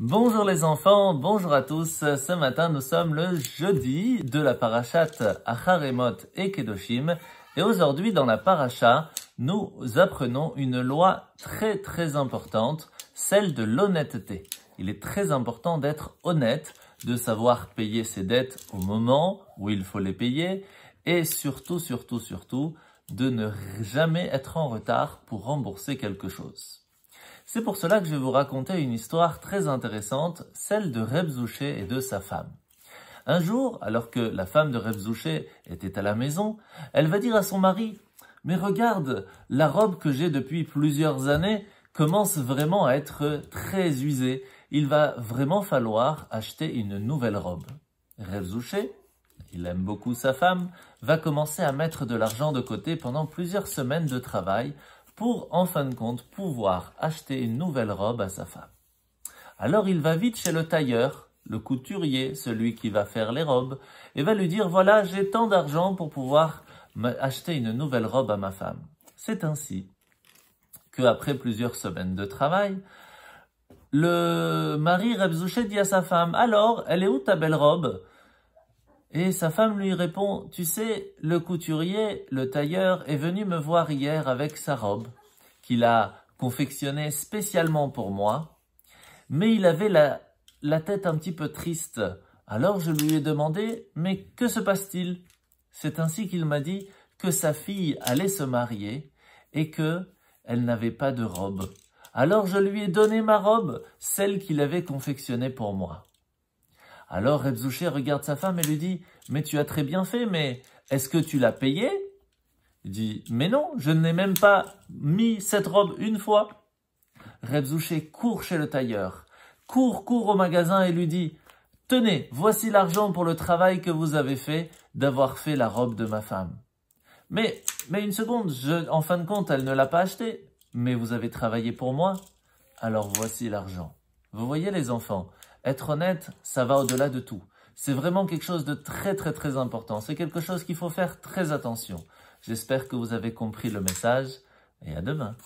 Bonjour les enfants, bonjour à tous. Ce matin, nous sommes le jeudi de la parashat Acharemot et Kedoshim. Et aujourd'hui, dans la parasha, nous apprenons une loi très importante, celle de l'honnêteté. Il est très important d'être honnête, de savoir payer ses dettes au moment où il faut les payer et surtout, de ne jamais être en retard pour rembourser quelque chose. C'est pour cela que je vais vous raconter une histoire très intéressante, celle de Reb Zouché et de sa femme. Un jour, alors que la femme de Reb Zouché était à la maison, elle va dire à son mari « Mais regarde, la robe que j'ai depuis plusieurs années commence vraiment à être très usée. Il va vraiment falloir acheter une nouvelle robe. » Reb Zouché, il aime beaucoup sa femme, va commencer à mettre de l'argent de côté pendant plusieurs semaines de travail pour, en fin de compte, pouvoir acheter une nouvelle robe à sa femme. Alors il va vite chez le tailleur, le couturier, celui qui va faire les robes, et va lui dire « Voilà, j'ai tant d'argent pour pouvoir acheter une nouvelle robe à ma femme. » C'est ainsi qu'après plusieurs semaines de travail, le mari Reb Zouché dit à sa femme « Alors, elle est où ta belle robe ?» Et sa femme lui répond « Tu sais, le couturier, le tailleur, est venu me voir hier avec sa robe, qu'il a confectionnée spécialement pour moi, mais il avait la tête un petit peu triste. Alors je lui ai demandé « Mais que se passe-t-il » C'est ainsi qu'il m'a dit que sa fille allait se marier et que elle n'avait pas de robe. Alors je lui ai donné ma robe, celle qu'il avait confectionnée pour moi. Alors Reb Zouché regarde sa femme et lui dit « Mais tu as très bien fait, mais est-ce que tu l'as payé ?» Il dit « Mais non, je n'ai même pas mis cette robe une fois. » Reb Zouché court chez le tailleur, court au magasin et lui dit « Tenez, voici l'argent pour le travail que vous avez fait d'avoir fait la robe de ma femme. » Mais une seconde, en fin de compte, elle ne l'a pas achetée. Mais vous avez travaillé pour moi, alors voici l'argent. Vous voyez les enfants, être honnête, ça va au-delà de tout. C'est vraiment quelque chose de très important. C'est quelque chose qu'il faut faire très attention. J'espère que vous avez compris le message et à demain.